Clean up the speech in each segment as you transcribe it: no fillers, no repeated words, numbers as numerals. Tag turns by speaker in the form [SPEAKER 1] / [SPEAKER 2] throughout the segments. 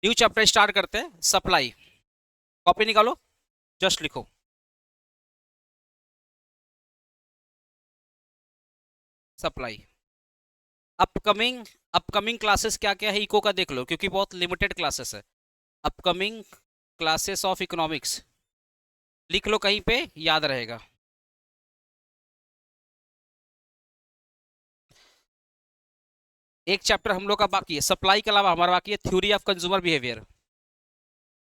[SPEAKER 1] New chapter start करते हैं। Supply, copy निकालो, जस्ट लिखो सप्लाई। अपकमिंग अपकमिंग क्लासेस क्या क्या है इको का देख लो, क्योंकि बहुत लिमिटेड क्लासेस है। अपकमिंग क्लासेस ऑफ इकोनॉमिक्स लिख लो कहीं पे, याद रहेगा। एक चैप्टर हम लोग का बाकी है, सप्लाई के अलावा हमारा बाकी है थ्योरी ऑफ कंज्यूमर बिहेवियर।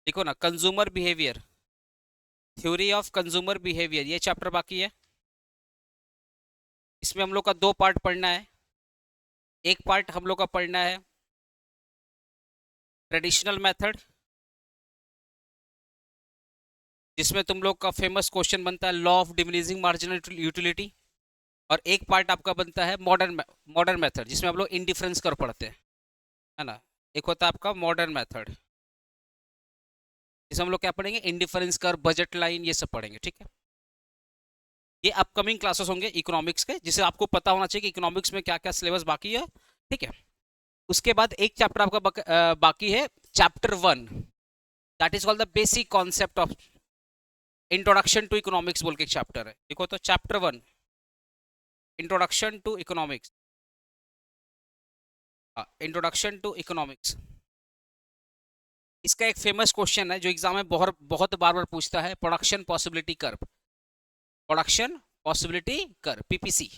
[SPEAKER 1] देखो ना, consumer behaviour, theory of consumer behaviour, ये चैप्टर बाकी है। इसमें हम लोग का दो पार्ट पढ़ना है। एक पार्ट हम लोग का पढ़ना है ट्रेडिशनल मेथड, जिसमें तुम लोग का फेमस क्वेश्चन बनता है law of diminishing marginal utility. और एक पार्ट आपका बनता है मॉडर्न मेथड, जिसमें हम लोग इंडिफरेंस कर पढ़ते हैं, है ना। एक होता है आपका मॉडर्न मेथड, जिसमें हम लोग क्या पढ़ेंगे, इंडिफरेंस कर, बजट लाइन, ये सब पढ़ेंगे, ठीक है। ये अपकमिंग क्लासेस होंगे इकोनॉमिक्स के, जिसे आपको पता होना चाहिए कि इकोनॉमिक्स में क्या क्या सिलेबस बाकी है, ठीक है। उसके बाद एक चैप्टर आपका बाकी है, chapter 1, that is called the basic concept of introduction to economics बोल के एक चैप्टर है। देखो तो chapter 1, introduction to economics, introduction to economics. इसका एक फेमस क्वेश्चन है जो एग्जाम में बहुत बहुत बार बार पूछता है, production possibility curve, production possibility curve, PPC,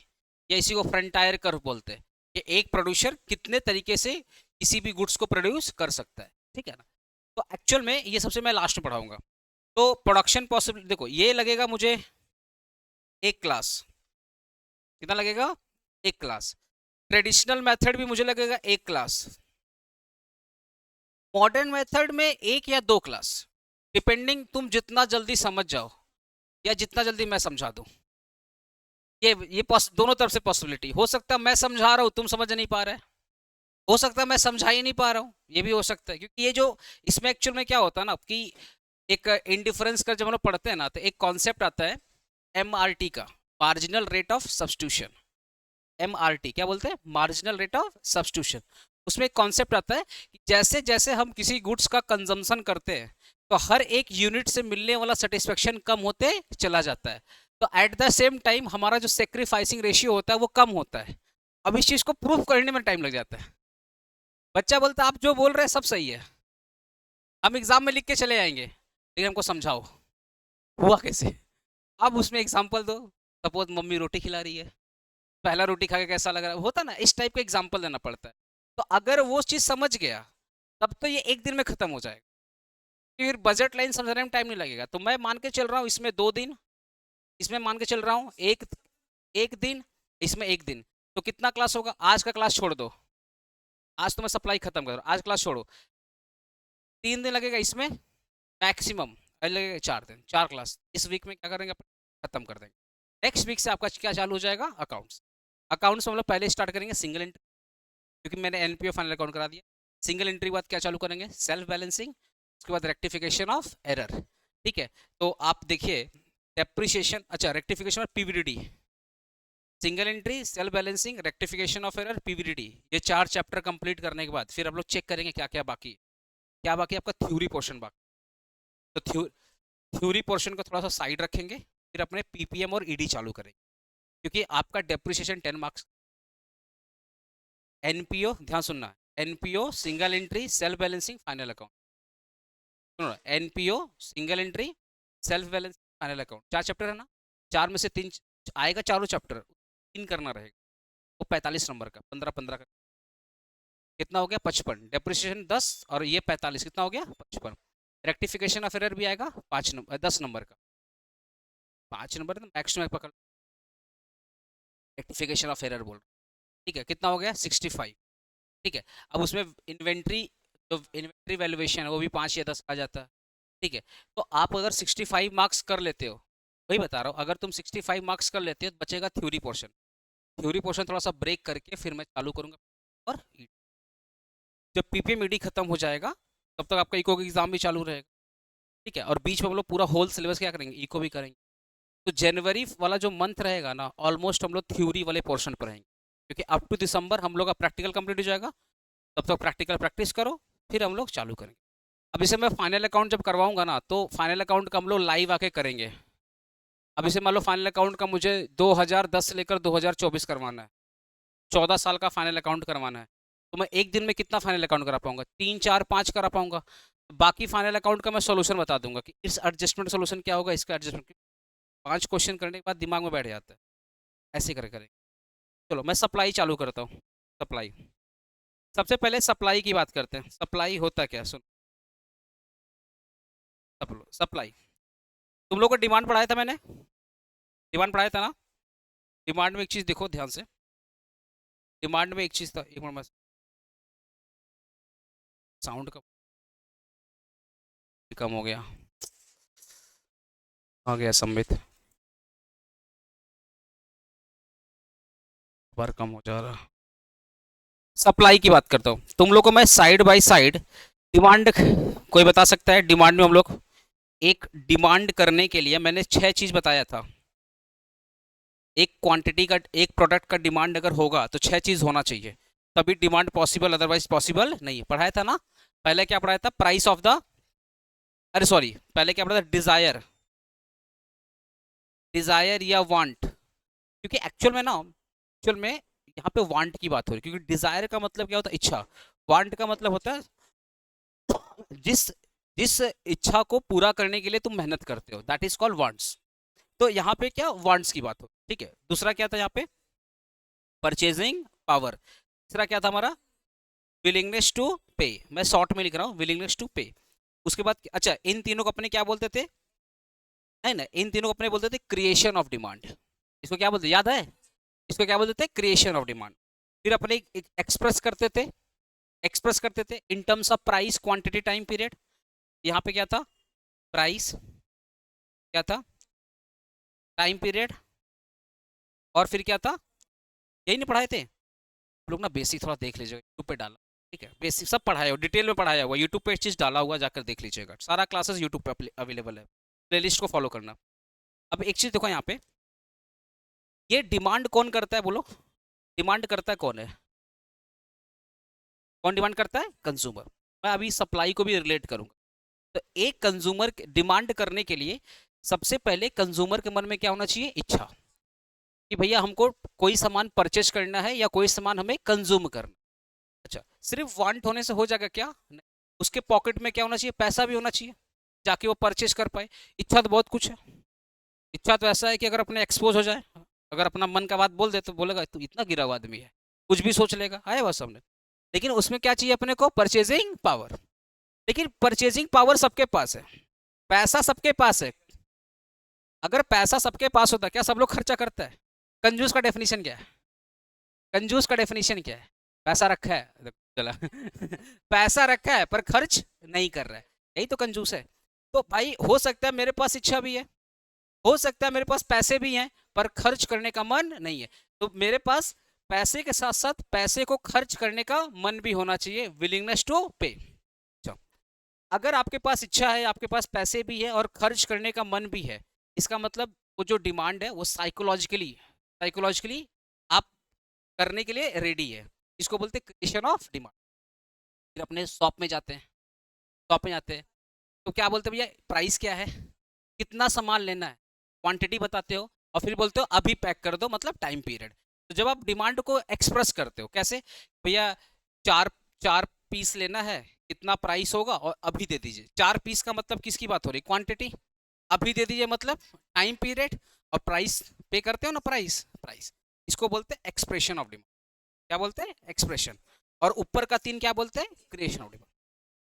[SPEAKER 1] या इसी को फ्रंटायर कर्व बोलते हैं। कि एक प्रोड्यूसर कितने तरीके से किसी भी गुड्स को प्रोड्यूस कर सकता है, ठीक है ना। तो एक्चुअल में ये सबसे मैं लास्ट में पढ़ाऊंगा। तो प्रोडक्शन पॉसिबिलिटी देखो, ये लगेगा मुझे एक क्लास, कितना लगेगा, एक क्लास। ट्रेडिशनल मेथड भी मुझे लगेगा एक क्लास, मॉडर्न मेथड में एक या दो क्लास, डिपेंडिंग तुम जितना जल्दी समझ जाओ या जितना जल्दी मैं समझा दूं। ये दोनों तरफ से पॉसिबिलिटी हो सकता है। मैं समझा रहा हूं, तुम समझ नहीं पा रहे, हो सकता है मैं समझा ही नहीं पा रहा हूँ, ये भी हो सकता है। क्योंकि ये जो इसमें एक्चुअल में क्या होता है ना, कि एक इंडिफरेंस का जब हम लोग पढ़ते हैं ना, तो एक कॉन्सेप्ट आता है एमआरटी का, marginal rate of substitution. MRT क्या बोलते हैं, मार्जिनल रेट ऑफ सब्स्टिट्यूशन। उसमें एक कॉन्सेप्ट आता है कि जैसे जैसे हम किसी गुड्स का कंजम्पशन करते हैं, तो हर एक यूनिट से मिलने वाला सेटिस्फेक्शन कम होते चला जाता है। तो एट द सेम टाइम हमारा जो सेक्रीफाइसिंग रेशियो होता है वो कम होता है। अब इस चीज को प्रूव करने में टाइम लग जाता है। बच्चा बोलता है आप जो बोल रहे हैं सब सही है, हम एग्जाम में लिख के चले जाएंगे, लेकिन हमको समझाओ हुआ कैसे। अब उसमें एग्जाम्पल दो। सपोज मम्मी रोटी खिला रही है, पहला रोटी खा के कैसा लग रहा है, होता ना, इस टाइप का एग्जाम्पल देना पड़ता है। तो अगर वो चीज़ समझ गया, तब तो ये एक दिन में खत्म हो जाएगा। फिर बजट लाइन समझने में टाइम नहीं लगेगा। तो मैं मान के चल रहा हूँ इसमें 2 दिन, इसमें मान के चल रहा हूँ एक एक दिन, इसमें एक दिन। तो कितना क्लास होगा, आज का क्लास छोड़ दो, आज तो मैं सप्लाई खत्म कर, आज क्लास छोड़ो, 3 दिन लगेगा इसमें मैक्सिमम, लगेगा 4 दिन, 4 क्लास इस वीक में क्या करेंगे, खत्म कर देंगे। नेक्स्ट वीक से आपका क्या चालू हो जाएगा, अकाउंट्स। अकाउंट्स में हम लोग पहले स्टार्ट करेंगे सिंगल एंट्री, क्योंकि मैंने एनपीओ फाइनल अकाउंट करा दिया। सिंगल एंट्री के बाद क्या चालू करेंगे, सेल्फ बैलेंसिंग, उसके बाद रेक्टिफिकेशन ऑफ एरर, ठीक है। तो आप देखिए डेप्रिसिएशन, अच्छा rectification of PVDD, single entry, self balancing, rectification of error, PVDD, ये 4 चैप्टर कंप्लीट करने के बाद फिर हम लोग चेक करेंगे क्या क्या बाकी है। क्या बाकी है, आपका थ्योरी पोर्शन बाकी। तो थ्योरी पोर्शन को थोड़ा सा साइड रखेंगे, फिर अपने पीपीएम और ईडी चालू करेंगे, क्योंकि आपका डेप्रिसिएशन 10 मार्क्स। एनपीओ ध्यान सुनना, NPO, single entry, self balancing, final account. सुनो, NPO, single entry, self balancing, final account, 4 chapter है ना। 4 में से 3 आएगा, चारों चैप्टर 3 करना रहेगा। वो 45 नंबर का, 15-15 का, कितना हो गया, 55। डेप्रिसिएशन 10 और ये 45, कितना हो गया, 55। रेक्टिफिकेशन ऑफ एरर भी आएगा 5 नंबर, 10 नंबर का, 5 नंबर मैक्स में पकड़, रेक्टिफिकेशन ऑफ एरर बोल, ठीक है, कितना हो गया, 65, ठीक है। अब उसमें इन्वेंट्री, जो इन्वेंट्री वैल्यूएशन है वो भी 5 या 10 आ जाता है, ठीक है। तो आप अगर 65 मार्क्स कर लेते हो, वही बता रहा हूँ, अगर तुम 65 मार्क्स कर लेते हो तो बचेगा थ्योरी पोर्शन। थ्योरी पोर्शन थोड़ा सा ब्रेक करके फिर मैं चालू करूंगा। और जब पीपीएम ईडी खत्म हो जाएगा, तब तक आपका इको का एग्जाम भी चालू रहेगा, ठीक है। और बीच में हम लोग पूरा होल सिलेबस क्या करेंगे, इको भी करेंगे। तो जनवरी वाला जो मंथ रहेगा ना, ऑलमोस्ट हम लोग थ्योरी वाले पोर्शन पर रहेंगे, क्योंकि अप टू दिसंबर हम लोग का प्रैक्टिकल कंप्लीट हो जाएगा। तब तक प्रैक्टिकल प्रैक्टिस करो, फिर हम लोग चालू करेंगे। अब इसे मैं फाइनल अकाउंट जब करवाऊंगा ना, तो फाइनल अकाउंट का हम लोग लाइव आके करेंगे। अब इसे मान लो फाइनल अकाउंट का मुझे 2010 से लेकर 2024 करवाना है, 14 साल का फाइनल अकाउंट करवाना है। तो मैं एक दिन में कितना फाइनल अकाउंट करा पाऊंगा? 3 4 5 करा पाऊंगा। बाकी फाइनल अकाउंट का मैं सोल्यूशन बता दूंगा कि इस एडजस्टमेंट सोल्यूशन क्या होगा, इसका एडजस्टमेंट। 5 क्वेश्चन करने के बाद दिमाग में बैठ जाता है। ऐसे कर करें। चलो मैं सप्लाई चालू करता हूँ। सप्लाई, सबसे पहले सप्लाई की बात करते हैं। सप्लाई होता क्या है, सुन। सप्लाई, तुम लोग को डिमांड पढ़ाया था मैंने, डिमांड पढ़ाया था ना। डिमांड में एक चीज देखो ध्यान से। डिमांड में एक चीज था, एक मिनट में साउंड का कम हो गया, आ गया संबित, बार कम हो जा रहा। सप्लाई की बात करता हूँ तुम लोग को मैं साइड बाय साइड। डिमांड, कोई बता सकता है डिमांड में हम लोग एक डिमांड करने के लिए मैंने 6 चीज बताया था। एक क्वांटिटी का, एक प्रोडक्ट का डिमांड अगर होगा तो 6 चीज होना चाहिए, तभी डिमांड पॉसिबल, अदरवाइज पॉसिबल नहीं है। पढ़ाया था ना। पहले क्या पढ़ाया था? प्राइस ऑफ द, अरे सॉरी, पहले क्या पढ़ा था? डिजायर, डिजायर या वांट। क्योंकि एक्चुअल में ना, एक्चुअल में यहाँ पे वांट की बात हो रही है, क्योंकि डिजायर का मतलब क्या होता है? इच्छा। वांट का मतलब होता है जिस जिस इच्छा को पूरा करने के लिए तुम मेहनत करते हो, दैट इज कॉल्ड वांट्स। तो यहाँ पे क्या वांट्स की बात हो, ठीक है। दूसरा क्या था यहाँ पे? Purchasing power. तीसरा क्या था हमारा? विलिंगनेस टू पे। मैं शॉर्ट में लिख रहा हूँ, विलिंगनेस टू पे। उसके बाद अच्छा, इन तीनों को अपने क्या बोलते थे? नहीं ना, इन तीनों को अपने बोलते थे क्रिएशन ऑफ डिमांड। इसको क्या बोलते, याद है? इसको क्या बोलते थे? Creation of demand. फिर अपने एक्सप्रेस करते थे, एक्सप्रेस करते थे in terms of price, quantity, time period. यहाँ पे क्या था? प्राइस, क्या था? टाइम पीरियड, और फिर क्या था? यही नहीं पढ़ाए थे आप लोग ना? बेसिक थोड़ा देख लीजिएगा, यूट्यूब पे डाला, ठीक है। बेसिक सब पढ़ाया हो, डिटेल में पढ़ाया हुआ, यूट्यूब पे एक चीज़ डाला हुआ, जाकर देख लीजिएगा। सारा क्लासेस यूट्यूब पे अवेलेबल है, प्लेलिस्ट को फॉलो करना। अब एक चीज़ देखो यहाँ पे, ये डिमांड कौन करता है बोलो? डिमांड करता है कौन है? कौन डिमांड करता है? कंज्यूमर। मैं अभी सप्लाई को भी रिलेट करूंगा। तो एक कंज्यूमर डिमांड करने के लिए सबसे पहले कंज्यूमर के मन में क्या होना चाहिए? इच्छा, कि भैया हमको कोई सामान परचेज करना है या कोई सामान हमें कंज्यूम करना। अच्छा, सिर्फ वांट होने से हो जाएगा क्या? नहीं। उसके पॉकेट में क्या होना चाहिए? पैसा भी होना चाहिए, जाके वो परचेज कर पाए। इच्छा तो बहुत कुछ है। इच्छा तो ऐसा है कि अगर अपने एक्सपोज हो जाए, अगर अपना मन का बात बोल दे, तो बोलेगा तू इतना गिरा हुआ आदमी है, कुछ भी सोच लेगा, आया बस हमने। लेकिन उसमें क्या चाहिए अपने को? Purchasing power. लेकिन परचेजिंग पावर सबके पास है, पैसा सबके पास है। अगर पैसा सबके पास होता, क्या सब लोग खर्चा करता है? कंजूस का डेफिनेशन क्या है? कंजूस का डेफिनेशन क्या है? पैसा रखा है, चला पैसा रखा है पर खर्च नहीं कर रहा है, यही तो कंजूस है। तो भाई हो सकता है मेरे पास इच्छा भी है, हो सकता है मेरे पास पैसे भी हैं, पर खर्च करने का मन नहीं है। तो मेरे पास पैसे के साथ साथ पैसे को खर्च करने का मन भी होना चाहिए, विलिंगनेस टू पे। अगर आपके पास इच्छा है, आपके पास पैसे भी है और खर्च करने का मन भी है, इसका मतलब वो जो डिमांड है वो साइकोलॉजिकली, साइकोलॉजिकली आप करने के लिए रेडी है। इसको बोलते हैं क्रिएशन ऑफ डिमांड। फिर अपने शॉप में जाते हैं, शॉप में जाते हैं तो क्या बोलते हैं? भैया प्राइस क्या है, कितना सामान लेना है, क्वांटिटी बताते हो, और फिर बोलते हो अभी पैक कर दो, मतलब टाइम पीरियड। तो जब आप डिमांड को एक्सप्रेस करते हो कैसे? भैया चार चार पीस लेना है, कितना प्राइस होगा और अभी दे दीजिए। 4 पीस का मतलब किसकी बात हो रही? क्वांटिटी। अभी दे दीजिए मतलब टाइम पीरियड, और प्राइस पे करते हो ना, प्राइस, प्राइस। इसको बोलते हैं एक्सप्रेशन ऑफ डिमांड। क्या बोलते हैं? एक्सप्रेशन। और ऊपर का 3 क्या बोलते हैं? Creation of demand.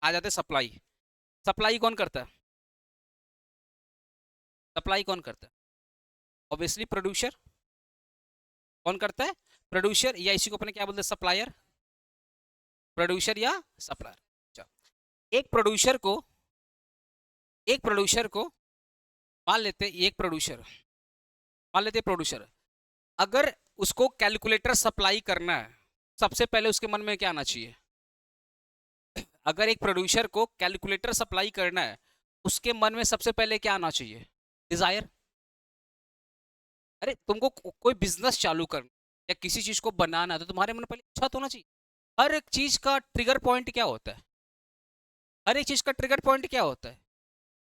[SPEAKER 1] आ जाते हैं सप्लाई। सप्लाई कौन करता है? सप्लाई कौन करता है? Obviously producer. कौन करता है? प्रोड्यूसर, या इसी को अपने क्या बोलते हैं? सप्लायर। प्रोड्यूसर या सप्लायर। अच्छा, एक प्रोड्यूसर को, एक प्रोड्यूसर को मान लेते हैं, एक प्रोड्यूसर, मान लेते हैं प्रोड्यूसर, अगर उसको कैलकुलेटर सप्लाई करना है, सबसे पहले उसके मन में क्या आना चाहिए? अगर एक प्रोड्यूसर को कैलकुलेटर सप्लाई करना है, उसके मन में सबसे पहले क्या आना चाहिए? डिजायर। अरे तुमको कोई बिजनेस चालू करना या किसी चीज को बनाना है, तो तुम्हारे मन में पहले इच्छा तो होना चाहिए। हर एक चीज का ट्रिगर पॉइंट क्या होता है? हर एक चीज का ट्रिगर पॉइंट क्या होता है?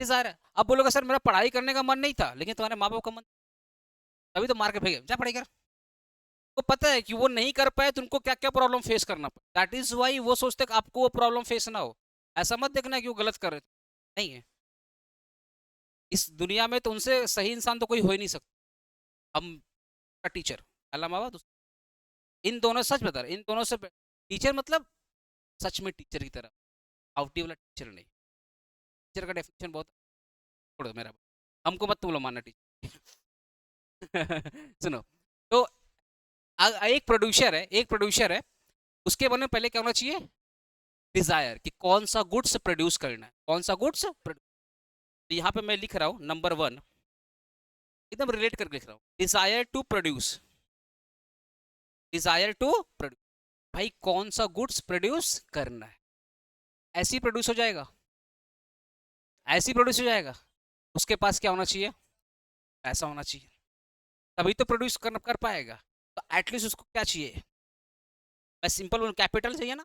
[SPEAKER 1] डिजायर है। अब बोलोगे सर मेरा पढ़ाई करने का मन नहीं था, लेकिन तुम्हारे माँ बाप का मन, तभी तो मार के भेजे जा पढ़ाई कर। को पता है कि वो नहीं कर पाए तो उनको क्या क्या प्रॉब्लम फेस करना पड़ा, दैट इज वाई वो सोचते कि आपको वो प्रॉब्लम फेस ना हो। ऐसा मत देखना कि वो गलत कर रहे थे, नहीं है। इस दुनिया में तो उनसे सही इंसान तो कोई हो ही नहीं सकता। हम का टीचर अल्लाह माँ बाप, इन दोनों सच बता रहे, इन दोनों से टीचर मतलब सच में टीचर की तरह, आउटी वाला टीचर नहीं। टीचर का डेफिनेशन बहुत, छोड़ो मेरा, हमको मत तुम लोग मानना टीचर। सुनो, तो एक प्रोड्यूसर है, एक प्रोड्यूसर है, उसके मन में पहले क्या होना चाहिए? डिजायर, कि कौन सा गुड्स प्रोड्यूस करना है, कौन सा गुड्स। यहाँ पे मैं लिख रहा हूँ नंबर 1, एकदम रिलेट करके लिख रहा हूँ, desire to produce, desire to produce. भाई कौन सा गुड्स प्रोड्यूस करना है, ऐसी प्रोड्यूस हो जाएगा, ऐसी प्रोड्यूस हो जाएगा। उसके पास क्या होना चाहिए? पैसा होना चाहिए, तभी तो प्रोड्यूस कर पाएगा। तो एटलीस्ट उसको क्या चाहिए? मैं सिंपल बोलूं, कैपिटल चाहिए ना।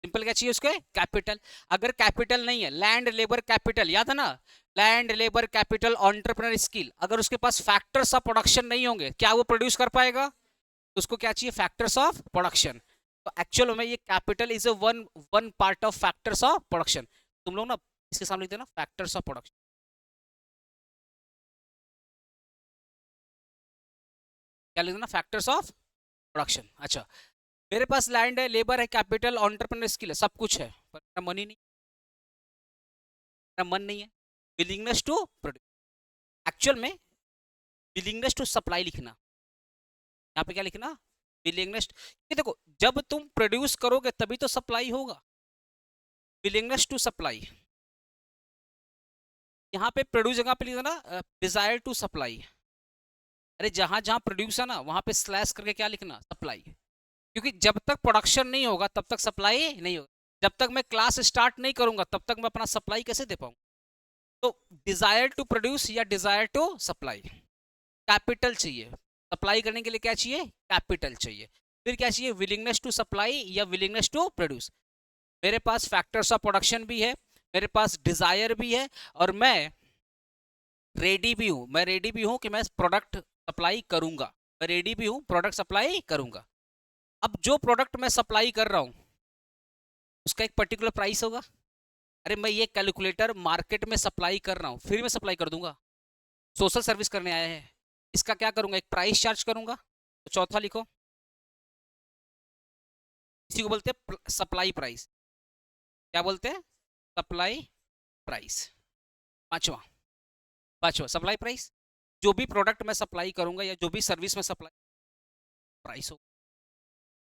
[SPEAKER 1] सिंपल क्या चाहिए उसके? कैपिटल। अगर कैपिटल नहीं है, लैंड लेबर कैपिटल, याद है ना, land labour capital entrepreneur skill, अगर उसके पास फैक्टर्स ऑफ प्रोडक्शन नहीं होंगे, क्या वो प्रोड्यूस कर पाएगा? तो उसको क्या चाहिए? Factors of production. तो एक्चुअल में ये capital is a one one part of factors of production. तुम लोग ना इसके सामने लिखते ना फैक्टर्स ऑफ प्रोडक्शन, क्या लिखते ना? Factors of production. अच्छा, मेरे पास लैंड है, लेबर है, कैपिटल, एंटरप्रेन्योर स्किल है, सब कुछ है, पर मेरा मनी नहीं, मेरा मन नहीं है। विलिंगनेस टू प्रोड्यूस, एक्चुअल में विलिंगनेस टू सप्लाई लिखना, यहाँ पे क्या लिखना? विलिंगनेस। ये देखो, जब तुम प्रोड्यूस करोगे तभी तो सप्लाई होगा। विलिंगनेस टू सप्लाई, यहाँ पे प्रोड्यूस जगह पे लिखना ना डिजायर टू सप्लाई। अरे जहां जहां प्रोड्यूस है ना, वहां पे स्लैश करके क्या लिखना? सप्लाई। क्योंकि जब तक प्रोडक्शन नहीं होगा तब तक सप्लाई नहीं होगा। जब तक मैं क्लास स्टार्ट नहीं करूंगा तब तक मैं अपना सप्लाई कैसे दे पाऊंगा? तो डिजायर टू प्रोड्यूस या डिजायर टू सप्लाई, कैपिटल चाहिए। सप्लाई करने के लिए क्या चाहिए? कैपिटल चाहिए। फिर क्या चाहिए? विलिंगनेस टू सप्लाई या विलिंगनेस टू प्रोड्यूस। मेरे पास फैक्टर्स ऑफ प्रोडक्शन भी है, मेरे पास डिजायर भी है, और मैं रेडी भी हूं, मैं रेडी भी हूं कि मैं प्रोडक्ट सप्लाई करूंगा, मैं रेडी भी हूं प्रोडक्ट सप्लाई करूंगा। अब जो प्रोडक्ट मैं सप्लाई कर रहा हूं उसका एक पर्टिकुलर प्राइस होगा। अरे मैं ये कैलकुलेटर मार्केट में सप्लाई कर रहा हूँ, फ्री में सप्लाई कर दूंगा, सोशल सर्विस करने आया है, इसका क्या करूंगा? एक प्राइस चार्ज करूंगा। तो चौथा लिखो, इसी को बोलते हैं सप्लाई प्राइस। क्या बोलते हैं? Supply price. पांचवा, पांचवा सप्लाई प्राइस। जो भी प्रोडक्ट मैं सप्लाई करूंगा या जो भी सर्विस में सप्लाई, प्राइस हो।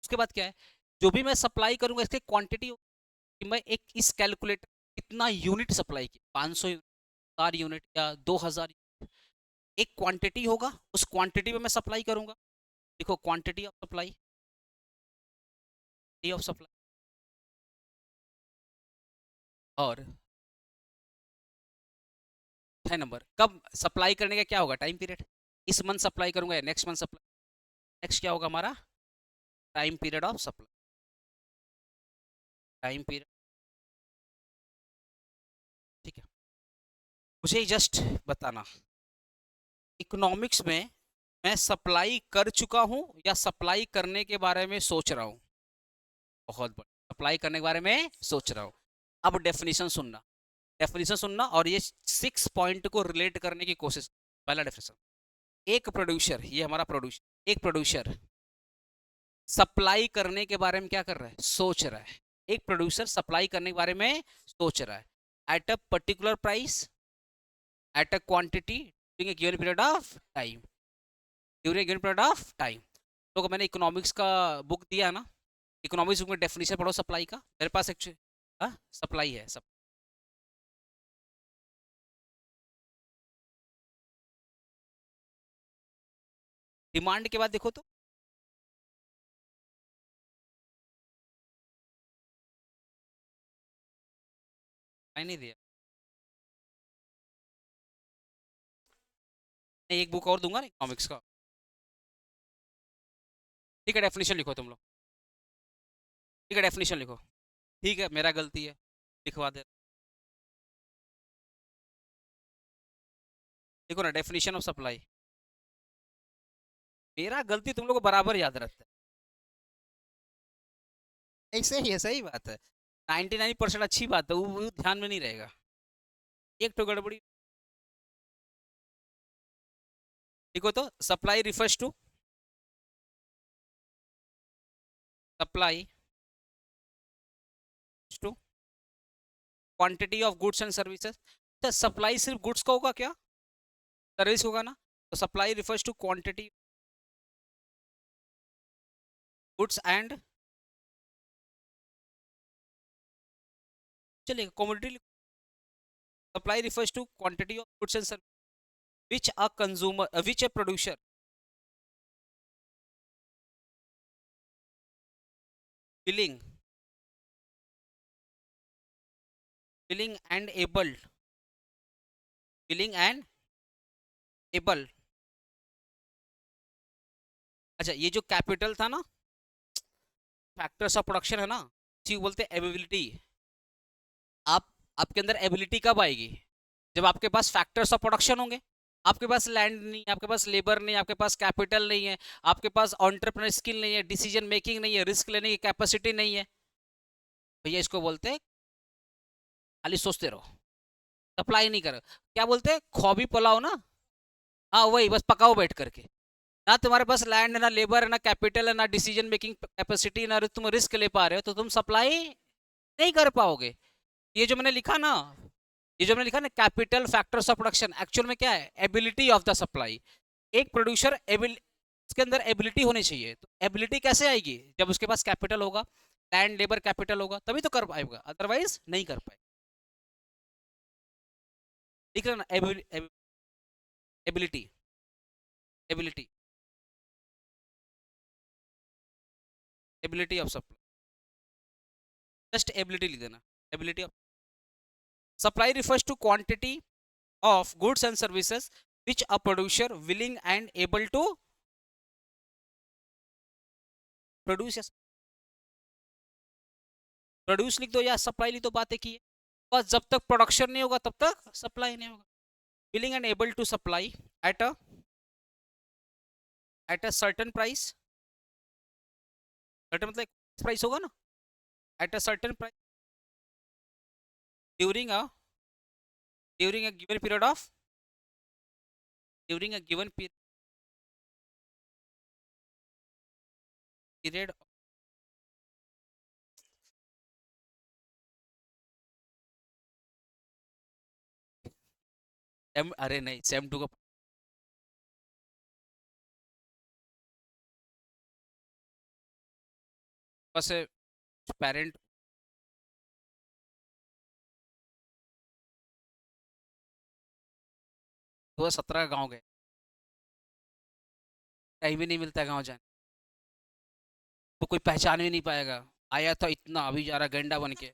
[SPEAKER 1] उसके बाद क्या है? जो भी मैं सप्लाई करूंगा इसकी क्वांटिटी, कि मैं एक इस कैलकुलेटर कितना यूनिट सप्लाई किया, 500 यूनिट, 1000 यूनिट या 2000, एक क्वांटिटी होगा, उस क्वांटिटी में मैं सप्लाई करूंगा। देखो quantity of supply, of supply, और 6 नंबर, कब सप्लाई करने का क्या होगा? टाइम पीरियड, इस मंथ सप्लाई करूंगा या नेक्स्ट मंथ सप्लाई। नेक्स्ट क्या होगा हमारा? Time period of supply, time period. ठीक है, मुझे जस्ट बताना, इकोनॉमिक्स में मैं सप्लाई कर चुका हूं या सप्लाई करने के बारे में सोच रहा हूं? बहुत बढ़िया, सप्लाई करने के बारे में सोच रहा हूं। अब डेफिनेशन सुनना, डेफिनेशन सुनना, और ये 6 पॉइंट को रिलेट करने की कोशिश। पहला डेफिनेशन, एक प्रोड्यूसर, ये हमारा प्रोड्यूसर, एक प्रोड्यूसर सप्लाई करने के बारे में क्या कर रहा है? सोच रहा है। एक प्रोड्यूसर सप्लाई करने के बारे में सोच रहा है, at a particular price, at a quantity, during a given period of time, during a given period of time. तो मैंने इकोनॉमिक्स का बुक दिया ना, इकोनॉमिक्स बुक में डेफिनेशन पढ़ो सप्लाई का, मेरे पास एक्चुअली सप्लाई है सब। डिमांड के बाद देखो तो, नहीं दिया। मैं एक बुक और दूंगा ना इकोनॉमिक्स का। ठीक है, डेफिनेशन लिखो तुम लोग, ठीक है डेफिनेशन लिखो। ठीक है, मेरा गलती है, लिखवा दे। देखो ना, डेफिनेशन ऑफ सप्लाई। मेरा गलती तुम लोग को बराबर याद रहता है, ऐसे ही है, सही बात है। 99% अच्छी बात है, वो ध्यान में नहीं रहेगा। एक तो गड़बड़ी। देखो तो, supply refers to, supply to quantity of goods and services. तो सप्लाई सिर्फ गुड्स का होगा क्या, सर्विस होगा ना? तो supply refers to quantity goods and, चलिए commodity. Supply refers to quantity of goods and service which a consumer which a producer willing willing and able willing and able। अच्छा, ये जो कैपिटल था ना, फैक्टर्स ऑफ प्रोडक्शन है ना, इसी को बोलते हैं एबिलिटी। आप आपके अंदर एबिलिटी कब आएगी? जब आपके पास फैक्टर्स ऑफ प्रोडक्शन होंगे। आपके पास लैंड नहीं है, आपके पास लेबर नहीं है, आपके पास कैपिटल नहीं है, आपके पास एंटरप्रेन्योर स्किल नहीं है, डिसीजन मेकिंग नहीं है, रिस्क लेने की कैपेसिटी नहीं है, भैया इसको बोलते हैं खाली सोचते रहो, सप्लाई नहीं करो। क्या बोलते हैं, ख्वाबी पुलाव ना। हाँ वही, बस पकाओ बैठ करके। ना तुम्हारे पास लैंड है, ना लेबर है, ना कैपिटल है, ना डिसीजन मेकिंग कैपेसिटी, ना तुम रिस्क ले पा रहे हो, तो तुम सप्लाई नहीं कर पाओगे। ये जो मैंने लिखा ना, ये जो मैंने लिखा ना, capital factors of production, actual में क्या है, एबिलिटी ऑफ द सप्लाई। एक प्रोड्यूसर उसके अंदर एबिलिटी होनी चाहिए। तो एबिलिटी कैसे आएगी? जब उसके पास कैपिटल होगा, लैंड लेबर कैपिटल होगा, तभी तो कर पाएगा, अदरवाइज नहीं कर पाएगा। ठीक है ना, ability, ability, ability of supply, just ability लिख देना, ability of supply refers to quantity of goods and services which a producer willing and able to produce। Produce लिख दो या सप्लाई लिख दो, बातें की है। बस जब तक प्रोडक्शन नहीं होगा तब तक सप्लाई नहीं होगा। Willing and able to supply at a certain price, certain मतलब प्राइस होगा ना, at a certain price during a given period of, during a given period. अरे नहीं, सेम टू का पास पेरेंट 2017 का गाँव गए, कहीं भी नहीं मिलता गाँव जाने, तो कोई पहचान भी नहीं पाएगा। आया था इतना, अभी जा रहा गेंडा बन के।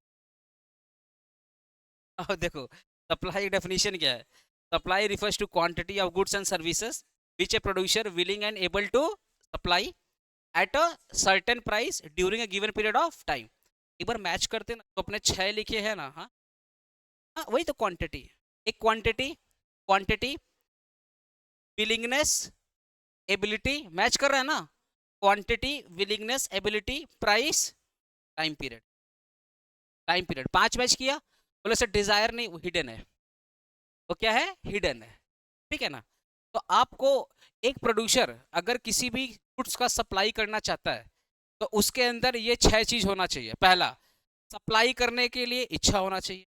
[SPEAKER 1] अब देखो, सप्लाई डेफिनेशन क्या है? Supply refers to quantity of goods and services which a producer willing and able to supply at a certain price during a given period of time. एक बार मैच करते ना, तो अपने 6 लिखे हैं ना। हाँ हाँ, वही तो क्वांटिटी। एक quantity, quantity, willingness, ability, match कर रहा है ना। Quantity, willingness, ability, price, time period. Time period 5 match किया, बोले सर डिजायर नहीं, वो हिडन है। वो क्या है? हिडन है। ठीक है ना? तो आपको एक प्रोड्यूसर अगर किसी भी गुड्स का सप्लाई करना चाहता है, तो उसके अंदर ये 6 चीज होना चाहिए। पहला, सप्लाई करने के लिए इच्छा होना चाहिए।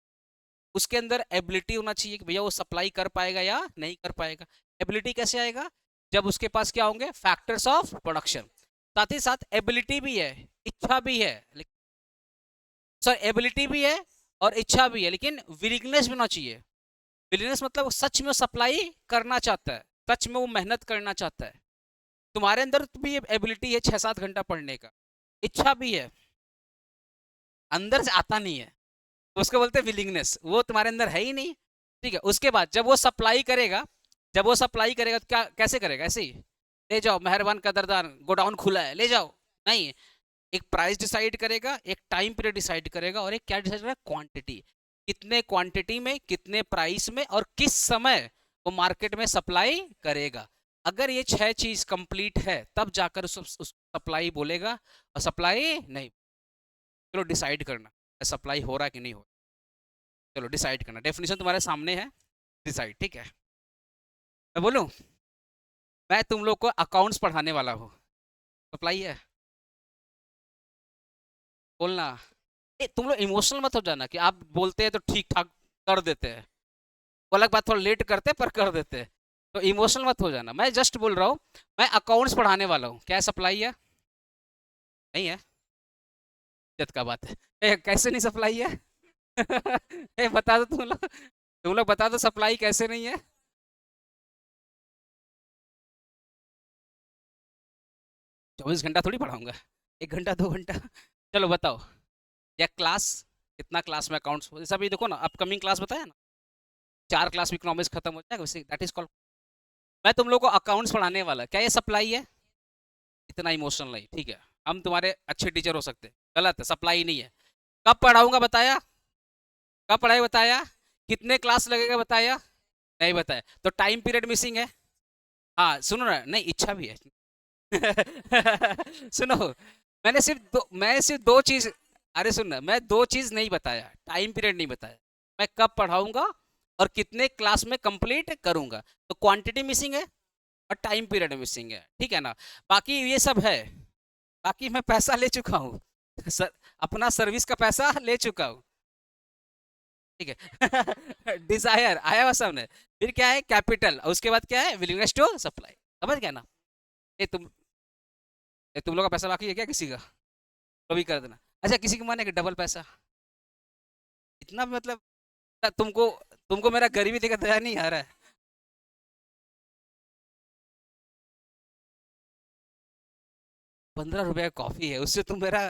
[SPEAKER 1] उसके अंदर एबिलिटी होना चाहिए कि भैया वो सप्लाई कर पाएगा या नहीं कर पाएगा। एबिलिटी कैसे आएगा? जब उसके पास क्या होंगे? Factors of production. साथ ही साथ एबिलिटी भी है, इच्छा भी है, सर एबिलिटी भी है और इच्छा भी है, लेकिन विलिंगनेस भी होना चाहिए। विलिंगनेस मतलब सच में सप्लाई करना चाहता है, सच में वो मेहनत करना चाहता है। तुम्हारे अंदर भी एबिलिटी है 6-7 घंटा पढ़ने का, इच्छा भी है, अंदर से आता नहीं है, तो उसको बोलते हैं विलिंगनेस। वो तुम्हारे अंदर है ही नहीं। ठीक है, उसके बाद जब वो सप्लाई करेगा, जब वो सप्लाई करेगा तो क्या, कैसे करेगा? ऐसे ही ले जाओ, मेहरबान कदरदान गोडाउन खुला है, ले जाओ, नहीं। एक प्राइस डिसाइड करेगा, एक टाइम पीरियड डिसाइड करेगा, और एक क्या डिसाइड करेगा? क्वांटिटी। कितने क्वांटिटी में, कितने प्राइस में, और किस समय वो मार्केट में सप्लाई करेगा। अगर ये 6 चीज कंप्लीट है तब जाकर उस सप्लाई बोलेगा, और सप्लाई नहीं। चलो डिसाइड करना सप्लाई हो रहा है कि नहीं हो रहा। चलो डिसाइड करना, डेफिनेशन तुम्हारे सामने है, डिसाइड। ठीक है, मैं बोलूं? मैं तुम लोग को अकाउंट्स पढ़ाने वाला हूँ, सप्लाई है, बोलना। तुम लोग इमोशनल मत हो जाना कि आप बोलते हैं तो ठीक ठाक कर देते हैं, वो अलग बात, थोड़ा लेट करते हैं पर कर देते हैं। तो इमोशनल मत हो जाना, मैं जस्ट बोल रहा हूँ मैं अकाउंट्स पढ़ाने वाला हूँ। क्या सप्लाई है? नहीं है? इज्जत का बात है। कैसे नहीं सप्लाई है? बता दो तुम लोग बता दो सप्लाई कैसे नहीं है। 24 घंटा थोड़ी पढ़ाऊंगा, 1 घंटा 2 घंटा। चलो बताओ, या क्लास, कितना क्लास में अकाउंट्स, जैसा भी देखो ना, अपकमिंग क्लास बताया ना, 4 क्लास में इकोनॉमिक्स खत्म हो जाएगा, वैसे दैट इज कॉल्ड। मैं तुम लोग को अकाउंट्स पढ़ाने वाला, क्या ये सप्लाई है? इतना इमोशनल नहीं, ठीक है। हम तुम्हारे अच्छे टीचर हो सकते हैं, गलत है, सप्लाई नहीं है। कब पढ़ाऊंगा बताया? कब पढ़ाई बताया? कितने क्लास लगेगा बताया? नहीं बताया। तो टाइम पीरियड मिसिंग है। हाँ सुनो ना, नहीं इच्छा भी है। सुनो, मैं सिर्फ दो चीज, अरे सुन ना, मैं 2 चीज नहीं बताया, टाइम पीरियड नहीं बताया, मैं कब पढ़ाऊंगा और कितने क्लास में कंप्लीट करूंगा। तो क्वांटिटी मिसिंग है और टाइम पीरियड मिसिंग है, ठीक है ना? बाकी ये सब है, बाकी मैं पैसा ले चुका हूँ। सर, अपना सर्विस का पैसा ले चुका हूँ। ठीक है। डिजायर आया हुआ सामने, फिर क्या है कैपिटल, और उसके बाद क्या है विलिंगनेस टू सप्लाई। समझ गया ना? ये तुम लोग का पैसा बाकी है क्या किसी का? तो भी कर देना। अच्छा, किसी के मन है कि डबल पैसा, इतना भी मतलब, तुमको तुमको मेरा गरीबी देखा दया नहीं आ रहा है? 15 रुपए का कॉफी है, उससे तुम मेरा,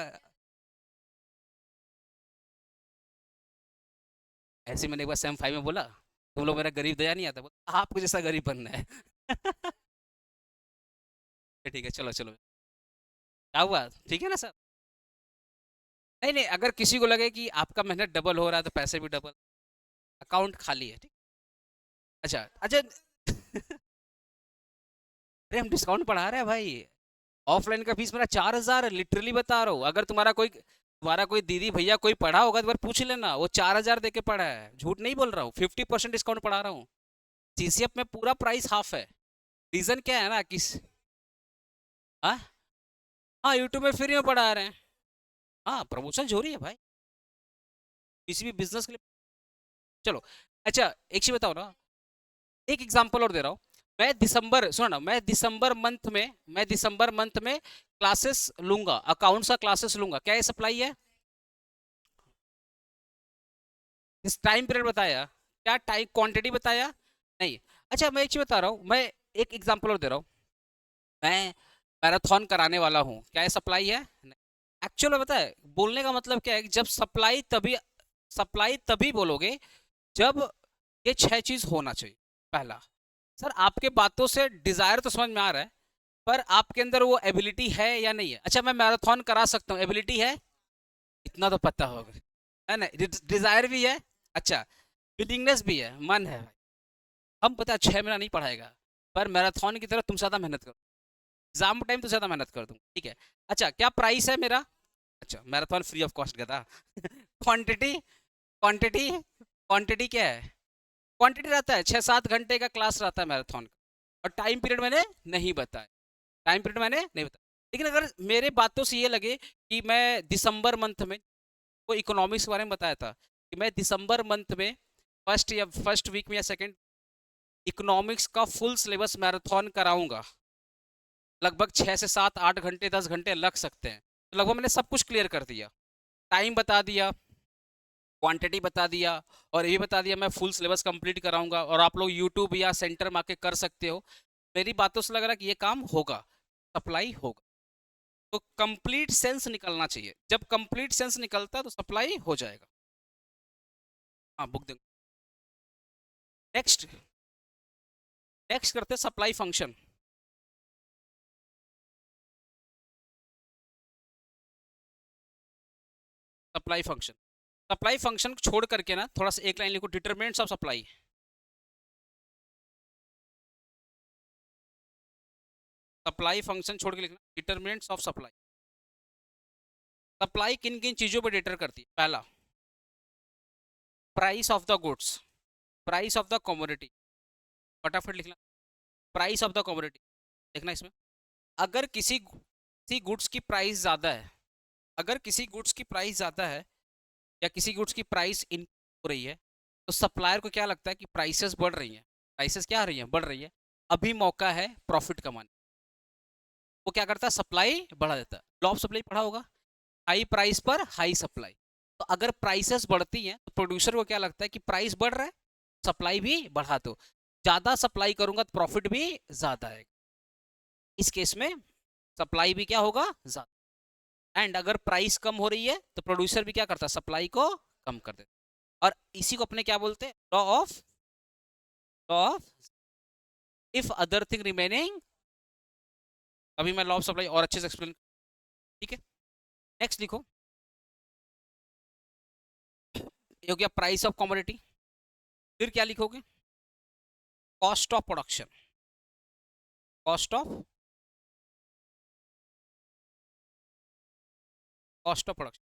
[SPEAKER 1] ऐसे मैंने एक बार सेम 5 में बोला, तुम लोग मेरा गरीब दया नहीं आता, बोला आपको जैसा गरीब बनना है। ठीक है, चलो चलो, क्या हुआ, ठीक है ना सर? नहीं नहीं, अगर किसी को लगे कि आपका मेहनत डबल हो रहा है तो पैसे भी डबल, अकाउंट खाली है, ठीक। अच्छा अच्छा। अरे हम डिस्काउंट बढ़ा रहे हैं भाई, ऑफलाइन का फीस मेरा 4,000 लिटरली बता रहा हूँ। अगर तुम्हारा कोई दीदी भैया कोई पढ़ा होगा तो बार पूछ लेना, वो 4,000 दे के पढ़ा है, झूठ नहीं बोल रहा हूँ, 50% डिस्काउंट पढ़ा रहा हूँ। सीसीएफ में पूरा प्राइस हाफ है। रीजन क्या है ना, किस, हाँ हाँ, यूट्यूब में फ्री में पढ़ा रहे हैं। हाँ, प्रमोशन हो रही है भाई, किसी भी बिजनेस के लिए। चलो, अच्छा एक चीज बताओ ना, एक एग्जांपल और दे रहा हूँ। सुनो ना, मैं दिसंबर मंथ में क्लासेस लूंगा, अकाउंट्स का क्लासेस लूंगा, क्या ये सप्लाई है? इस टाइम पीरियड बताया, क्या टाइम क्वांटिटी बताया? नहीं। अच्छा, मैं एक चीज बता रहा हूँ, मैं एक एग्जांपल और दे रहा हूँ। मैं मैराथन कराने वाला हूँ, क्या ये सप्लाई है? एक्चुअल में पता है बोलने का मतलब क्या है कि जब सप्लाई तभी बोलोगे जब ये 6 चीज होना चाहिए। पहला, सर आपके बातों से डिजायर तो समझ में आ रहा है, पर आपके अंदर वो एबिलिटी है या नहीं है? अच्छा, मैं मैराथन करा सकता हूँ, एबिलिटी है, इतना तो पता होगा, है ना? डिजायर भी है, अच्छा, विलिंगनेस भी है, मन है। हम पता है 6 महीना नहीं पढ़ाएगा, पर मैराथन की तरह तुम ज्यादा मेहनत करो, एग्जाम टाइम तो ज्यादा मेहनत कर दूँ, ठीक है। अच्छा, क्या प्राइस है मेरा? अच्छा, मैराथन फ्री ऑफ कॉस्ट का था। क्वांटिटी, क्वांटिटी, क्वांटिटी क्या है? क्वांटिटी रहता है 6-7 घंटे का क्लास रहता है मैराथन का, और टाइम पीरियड मैंने नहीं बताया, टाइम पीरियड मैंने नहीं बताया। लेकिन अगर मेरे बातों से ये लगे कि मैं दिसंबर मंथ में, वो इकोनॉमिक्स के बारे में बताया था कि मैं दिसंबर मंथ में फर्स्ट वीक में या सेकंड, इकोनॉमिक्स का फुल सिलेबस मैराथन कराऊंगा, लगभग 6 से 7 8 घंटे 10 घंटे लग सकते हैं, तो लगभग मैंने सब कुछ क्लियर कर दिया, टाइम बता दिया, क्वांटिटी बता दिया, और ये बता दिया मैं फुल सिलेबस कंप्लीट कराऊंगा, और आप लोग यूट्यूब या सेंटर में आके कर सकते हो। मेरी बातों से लग रहा है कि ये काम होगा, सप्लाई होगा। तो कंप्लीट सेंस निकलना चाहिए, जब कंप्लीट सेंस निकलता तो सप्लाई हो जाएगा। हाँ, बुक देंगे। नेक्स्ट, नेक्स्ट करते supply function. Supply function, supply function छोड़ करके ना थोड़ा सा एक लाइन लिखो, determinants of supply. Supply function छोड़ के लिखना, डिटरमिनेंट्स ऑफ सप्लाई। सप्लाई किन किन चीजों पर डिटर करती है? पहला, price of the goods, price of the commodity. फटाफट लिखना, प्राइस ऑफ द कमोडिटी। देखना इसमें, अगर किसी गुड्स की प्राइस ज्यादा है, अगर किसी गुड्स की प्राइस ज्यादा है या किसी गुड्स की प्राइस इन हो रही है, तो सप्लायर को क्या लगता है कि प्राइसेस बढ़ रही हैं, प्राइसेस क्या आ रही हैं, बढ़ रही है, अभी मौका है प्रॉफिट कमाने। वो क्या करता है, सप्लाई बढ़ा देता है। लॉ ऑफ सप्लाई पढ़ा होगा, हाई प्राइस पर हाई सप्लाई। तो अगर प्राइसेस बढ़ती हैं तो प्रोड्यूसर को क्या लगता है कि प्राइस बढ़ रहा है, सप्लाई भी बढ़ा दो, ज्यादा सप्लाई करूंगा तो प्रॉफिट भी ज्यादा है। इस केस में सप्लाई भी क्या होगा, ज्यादा। एंड अगर प्राइस कम हो रही है तो प्रोड्यूसर भी क्या करता है, सप्लाई को कम कर देता है। और इसी को अपने क्या बोलते हैं, law of if other thing remaining. अभी मैं लॉ ऑफ सप्लाई और अच्छे से एक्सप्लेन, ठीक है। नेक्स्ट लिखो, ये हो गया प्राइस ऑफ कमोडिटी। फिर क्या लिखोगे, cost of production, cost of production.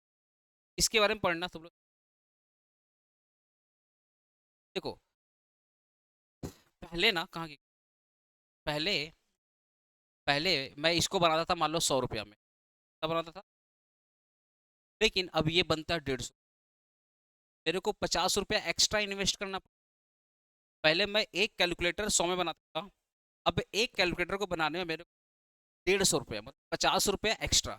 [SPEAKER 1] इसके बारे में पढ़ना तुम लोग। देखो, पहले ना कहाँ की, पहले पहले मैं इसको बनाता था मान लो 100 रुपया में, तब बनाता था, लेकिन अब ये बनता है 150। मेरे को 50 रुपया एक्स्ट्रा इन्वेस्ट करना। पहले मैं एक कैलकुलेटर 100 में बनाता था, अब एक कैलकुलेटर को बनाने में मेरे को 150 रुपया, मतलब 50 रुपया एक्स्ट्रा।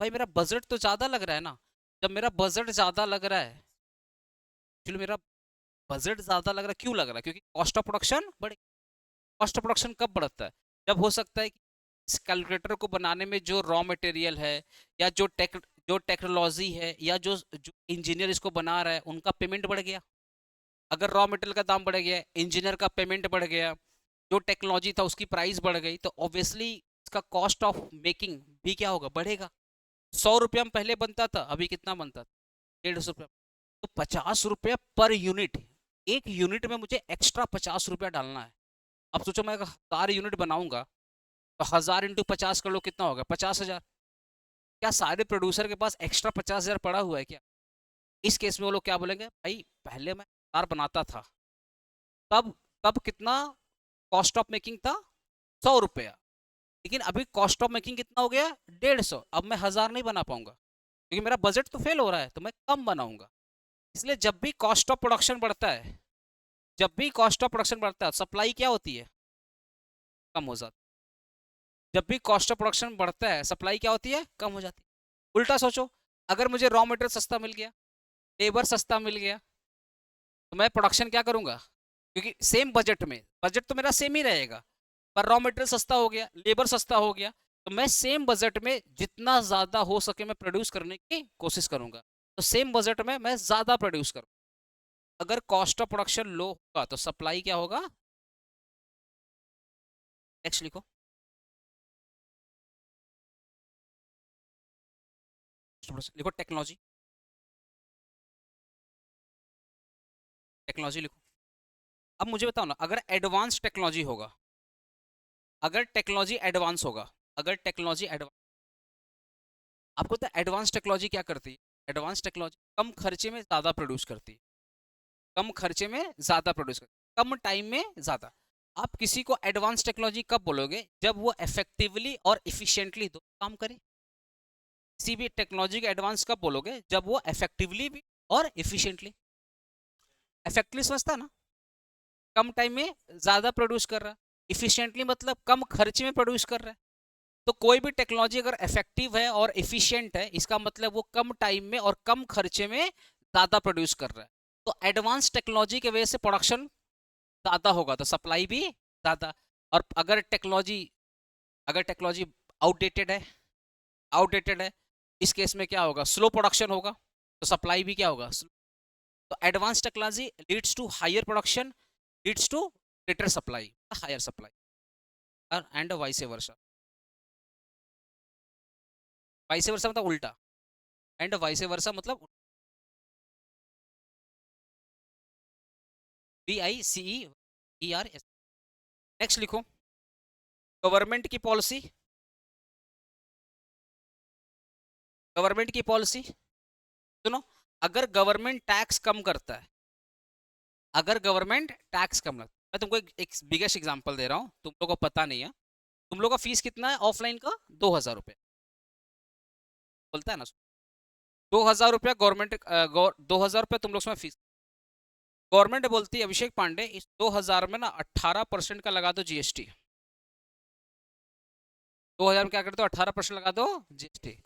[SPEAKER 1] भाई मेरा बजट तो ज़्यादा लग रहा है ना। जब मेरा बजट ज़्यादा लग रहा है, एक्चुअली मेरा बजट ज़्यादा लग रहा है, क्यों लग रहा है, क्योंकि कॉस्ट ऑफ प्रोडक्शन बढ़े। कॉस्ट ऑफ प्रोडक्शन कब बढ़ता है, जब हो सकता है कि इस कैलकुलेटर को बनाने में जो रॉ मटेरियल है, या जो टेक्नोलॉजी है, या जो इंजीनियर इसको बना रहा है, उनका पेमेंट बढ़ गया। अगर रॉ मटेरियल का दाम बढ़ गया, इंजीनियर का पेमेंट बढ़ गया, जो टेक्नोलॉजी था उसकी प्राइस बढ़ गई, तो ऑब्वियसली इसका कॉस्ट ऑफ मेकिंग भी क्या होगा, बढ़ेगा। 100 रुपया में पहले बनता था, अभी कितना बनता था, 150 रुपया। तो 50 रुपया पर यूनिट, एक यूनिट में मुझे एक्स्ट्रा 50 रुपया डालना है। अब सोचो मैं अगर 1000 यूनिट बनाऊंगा, तो 1000 × 50 कर लो, कितना होगा, 50,000। क्या सारे प्रोड्यूसर के पास एक्स्ट्रा 50,000 पड़ा हुआ है क्या? इस केस में वो लोग क्या बोलेंगे, भाई पहले मैं कार बनाता था, तब तब कितना कॉस्ट ऑफ मेकिंग था, 100 रुपया, लेकिन अभी कॉस्ट ऑफ मेकिंग कितना हो गया, 150। अब मैं 1000 नहीं बना पाऊंगा, क्योंकि मेरा बजट तो फेल हो रहा है, तो मैं कम बनाऊंगा। इसलिए जब भी कॉस्ट ऑफ प्रोडक्शन बढ़ता है, जब भी कॉस्ट ऑफ प्रोडक्शन बढ़ता है, सप्लाई क्या होती है, कम हो जाती है। जब भी कॉस्ट ऑफ प्रोडक्शन बढ़ता है, सप्लाई क्या होती है, कम हो जाती है। उल्टा सोचो, अगर मुझे रॉ मटेरियल सस्ता मिल गया, लेबर सस्ता मिल गया, तो मैं प्रोडक्शन क्या करूंगा, क्योंकि सेम बजट में, बजट तो मेरा सेम ही रहेगा, पर रॉ मटेरियल सस्ता हो गया, लेबर सस्ता हो गया, तो मैं सेम बजट में जितना ज़्यादा हो सके मैं प्रोड्यूस करने की कोशिश करूंगा। तो सेम बजट में मैं ज़्यादा प्रोड्यूस करूँ। अगर कॉस्ट ऑफ प्रोडक्शन लो होगा तो सप्लाई क्या होगा। नेक्स्ट लिखो, लिखो टेक्नोलॉजी, टेक्नोलॉजी लिखो। अब मुझे बताओ ना, अगर एडवांस टेक्नोलॉजी होगा, अगर टेक्नोलॉजी एडवांस होगा, अगर टेक्नोलॉजी एडवांस, आपको तो एडवांस टेक्नोलॉजी क्या करती है, एडवांस टेक्नोलॉजी कम खर्चे में ज़्यादा प्रोड्यूस करती है, कम खर्चे में ज़्यादा प्रोड्यूस करती है, कम टाइम में ज़्यादा। आप किसी को एडवांस टेक्नोलॉजी कब बोलोगे, जब वो इफेक्टिवली और इफिशिएंटली दो काम करे। किसी भी टेक्नोलॉजी का एडवांस कब बोलोगे, जब वो इफेक्टिवली भी और इफिशिएंटली। इफेक्टिवली समझता ना, कम टाइम में ज़्यादा प्रोड्यूस कर रहा है, इफिशिएंटली मतलब कम खर्चे में प्रोड्यूस कर रहा है। तो कोई भी टेक्नोलॉजी अगर इफेक्टिव है और इफिशिएंट है, इसका मतलब वो कम टाइम में और कम खर्चे में ज़्यादा प्रोड्यूस कर रहा है। तो एडवांस टेक्नोलॉजी की वजह से प्रोडक्शन ज़्यादा होगा, तो सप्लाई भी ज़्यादा। और अगर टेक्नोलॉजी आउटडेटेड है, आउटडेटेड है, इस केस में क्या होगा, स्लो प्रोडक्शन होगा, तो सप्लाई भी क्या होगा, तो advance technology leads to higher production, leads to greater supply, higher supply, and vice versa. Vice versa मतलब उल्टा, एंड वाइस वर्सा मतलब DICEERS। नेक्स्ट लिखो गवर्नमेंट की पॉलिसी। गवर्नमेंट की पॉलिसी सुनो, अगर गवर्नमेंट टैक्स कम करता है, अगर गवर्नमेंट टैक्स कम करता है, मैं तुमको एक बिगेस्ट एग्जांपल दे रहा हूँ, तुम लोगों को पता नहीं है। तुम लोगों का फीस कितना है ऑफलाइन का? 2000 रुपये बोलता है ना। 2000 रुपया गवर्नमेंट, 2000 रुपया तुम लोग उसमें फीस। गवर्नमेंट बोलती है अभिषेक पांडे इस 2000 में ना 18% का लगा दो जीएसटी। 2000 में क्या करते हो? 18% लगा दो जीएसटी।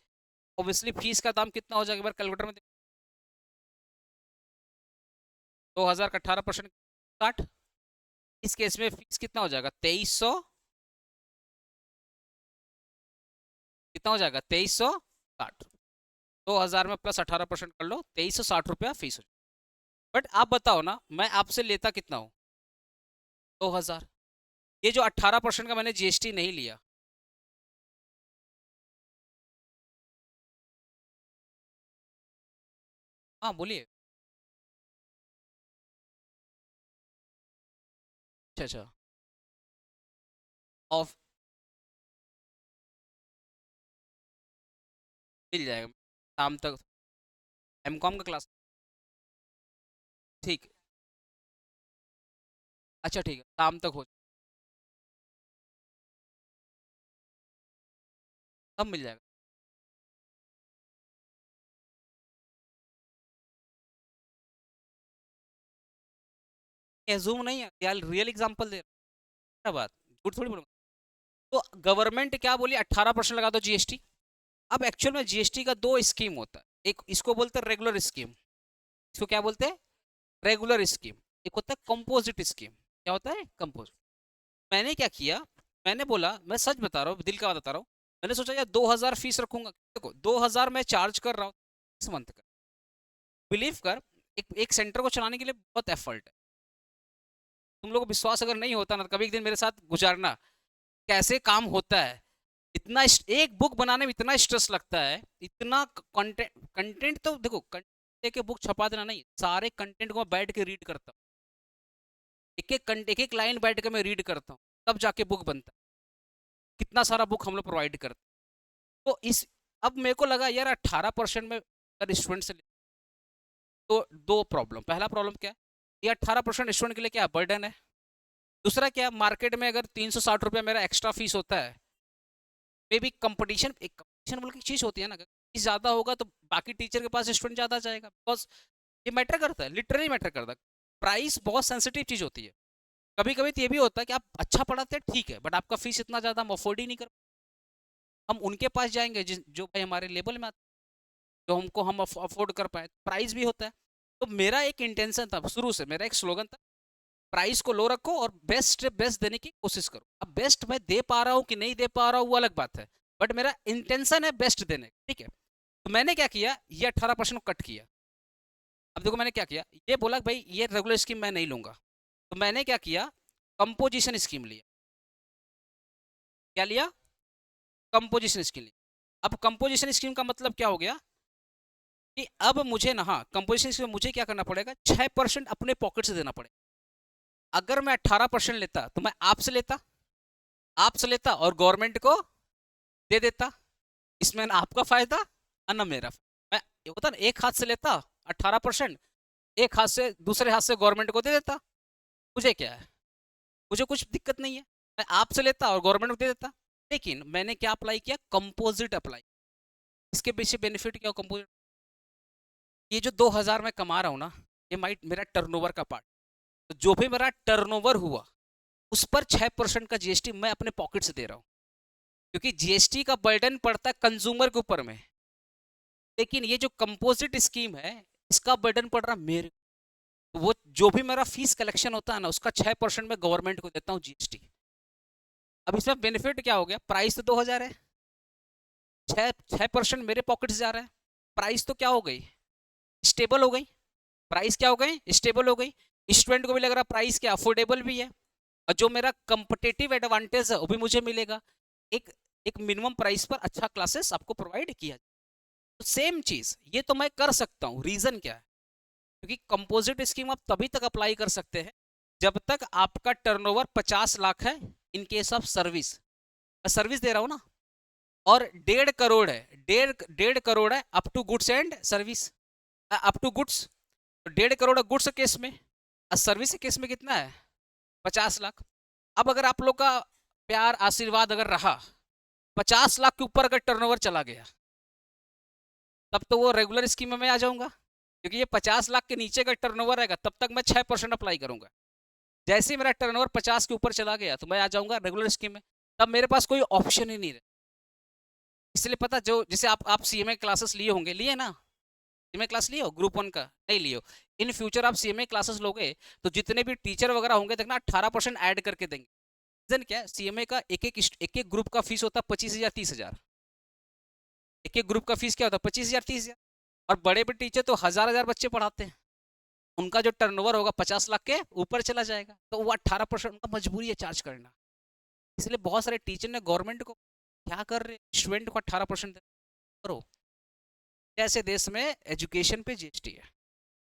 [SPEAKER 1] ऑब्वियसली फीस का दाम कितना हो जाएगा? एक बार कैलकुलेटर में 2000 का 18% 60। इस केस में फीस कितना हो जाएगा? 2300। कितना हो जाएगा? 2360। 2000 में प्लस 18% कर लो, 2360 रुपया फीस हो जाएगा। बट आप बताओ ना, मैं आपसे लेता कितना हूँ? 2000। ये जो 18% का मैंने जीएसटी नहीं लिया, हाँ बोलिए। अच्छा अच्छा। ऑफ मिल जाएगा शाम तक। एमकॉम का क्लास। ठीक। अच्छा ठीक है, शाम तक हो, सब मिल जाएगा। एजूम नहीं है यार, रियल एग्जांपल दे रहा बात, झूठ थोड़ी बोलूंगा। तो गवर्नमेंट क्या बोली? 18% लगा दो जीएसटी। अब एक्चुअल में जीएसटी का दो स्कीम होता है, एक इसको बोलते हैं रेगुलर स्कीम। इसको क्या बोलते हैं? Regular scheme. एक होता है कंपोजिट स्कीम। क्या होता है? कंपोजिट। मैंने क्या किया, मैंने बोला, मैं सच बता रहा हूँ, दिल का बात बता रहा हूँ, मैंने सोचा यार 2000 फीस रखूंगा। देखो 2000 मैं चार्ज कर रहा हूँ इस मंथ का। बिलीव कर, एक सेंटर को चलाने के लिए बहुत एफर्ट है। तुम लोगों को विश्वास अगर नहीं होता ना, तो कभी एक दिन मेरे साथ गुजारना कैसे काम होता है। एक बुक बनाने में इतना स्ट्रेस लगता है, इतना कंटेंट। कंटेंट तो देखो, कंटेंट के बुक छपा देना नहीं, सारे कंटेंट को मैं बैठ के रीड करता हूँ। एक एक लाइन बैठ के मैं रीड करता हूँ, तब जाके बुक बनता है। कितना सारा बुक हम लोग प्रोवाइड करते हैं। तो इस, अब मेरे को लगा यार 18% में अगर स्टूडेंट से, तो दो प्रॉब्लम। पहला प्रॉब्लम क्या है? ये 18% स्टूडेंट के लिए क्या बर्डन है। दूसरा क्या, मार्केट में अगर 360 रुपया मेरा एक्स्ट्रा फीस होता है, मे बी कंपटीशन, एक कंपटीशन बोल की चीज़ होती है ना, फीस ज़्यादा होगा तो बाकी टीचर के पास स्टूडेंट ज़्यादा जाएगा। बिकॉज ये मैटर करता है, लिटरली मैटर करता है। प्राइस बहुत सेंसिटिव चीज़ होती है। कभी कभी तो ये भी होता है कि आप अच्छा पढ़ाते हैं ठीक है, बट आपका फीस इतना ज़्यादा हम अफोर्ड ही नहीं कर, हम उनके पास जाएंगे जो भाई हमारे लेवल में, जो हमको हम अफोर्ड कर पाए। प्राइस भी होता है। तो मेरा एक इंटेंशन था शुरू से, मेरा एक स्लोगन था, प्राइस को लो रखो और बेस्ट बेस्ट देने की कोशिश करो। अब बेस्ट मैं दे पा रहा हूँ कि नहीं दे पा रहा हूँ वो अलग बात है, बट मेरा इंटेंशन है बेस्ट देने, ठीक है। तो मैंने क्या किया, ये 18% कट किया। अब देखो मैंने क्या किया, ये बोला भाई ये रेगुलर स्कीम मैं नहीं लूंगा, तो मैंने क्या किया, कंपोजिशन स्कीम लिया। क्या लिया? कंपोजिशन स्कीम लिया। अब कंपोजिशन स्कीम का मतलब क्या हो गया कि अब मुझे ना, हाँ कंपोजिशन स्कीम में मुझे क्या करना पड़ेगा, 6% अपने पॉकेट से देना पड़ेगा। अगर मैं 18% लेता तो मैं आपसे लेता और गवर्नमेंट को दे देता। इसमें ना आपका फायदा और ना मेरा। मैं ये होता ना, एक हाथ से लेता 18%, एक हाथ से, दूसरे हाथ से गवर्नमेंट को दे देता। मुझे क्या है, मुझे कुछ दिक्कत नहीं है, मैं आपसे लेता और गवर्नमेंट को दे देता। लेकिन मैंने क्या अप्लाई किया, कंपोजिट अप्लाई। इसके पीछे बेनिफिट क्या हो कंपोजिट, ये जो 2000 मैं कमा रहा हूँ ना, ये मेरा टर्नओवर का पार्ट। तो जो भी मेरा टर्नओवर हुआ उस पर 6% का जीएसटी मैं अपने पॉकेट से दे रहा हूँ, क्योंकि जीएसटी का बर्डन पड़ता है कंज्यूमर के ऊपर में। लेकिन ये जो कंपोजिट स्कीम है, इसका बर्डन पड़ रहा मेरे, तो वो जो भी मेरा फीस कलेक्शन होता है ना, उसका 6% मैं गवर्नमेंट को देता हूँ जीएसटी। अब इसमें बेनिफिट क्या हो गया, प्राइस तो 2000 है, 6% मेरे पॉकेट से जा रहा है। प्राइस तो क्या हो गई, स्टेबल हो गई। प्राइस क्या हो गई, स्टेबल हो गई। स्टूडेंट को भी लग रहा प्राइस क्या अफोर्डेबल भी है, और जो मेरा कंपटेटिव एडवांटेज है वो भी मुझे मिलेगा। एक एक मिनिमम प्राइस पर अच्छा क्लासेस आपको प्रोवाइड किया। तो सेम चीज ये तो मैं कर सकता हूँ। रीजन क्या है, क्योंकि कंपोजिट स्कीम आप तभी तक अप्लाई कर सकते हैं जब तक आपका टर्नओवर 50 लाख है, in case of service, service दे रहा हूं ना, और 1.5 करोड़ है, डेढ़ करोड़ है up to goods and service, up to goods, तो 1.5 करोड़ गुड्स केस में, और सर्विस के केस में कितना है, 50 लाख। अब अगर आप लोग का प्यार आशीर्वाद अगर रहा, 50 लाख के ऊपर अगर टर्नओवर चला गया, तब तो वो रेगुलर स्कीम में मैं आ जाऊंगा, क्योंकि ये 50 लाख के नीचे का टर्नओवर रहेगा तब तक मैं 6% अप्लाई करूंगा। जैसे ही मेरा टर्नओवर 50 के ऊपर चला गया तो मैं आ जाऊंगा रेगुलर स्कीम में, तब मेरे पास कोई ऑप्शन ही नहीं रहे। इसलिए पता, जो जैसे आप सीएमए क्लासेस लिए होंगे, लिए ना, सीएमए क्लास लिए हो, ग्रुप 1 का नहीं लिए हो, इन फ्यूचर आप सीएमए क्लासेस लोगे तो जितने भी टीचर वगैरह होंगे देखना 18% ऐड करके देंगे। रीजन क्या है, सीएमए का एक एक ग्रुप का फीस होता है 25,000 30,000, एक एक ग्रुप का फीस क्या होता है 25,000 30,000, और बड़े बड़े टीचर तो हजार हजार बच्चे पढ़ाते हैं, उनका जो टर्नओवर होगा 50 लाख के ऊपर चला जाएगा, तो वो 18% उनका मजबूरी है चार्ज करना। इसलिए बहुत सारे टीचर ने गवर्नमेंट को क्या कर रहे, स्टूडेंट को 18% करो। ऐसे देश में एजुकेशन पे जीएसटी है।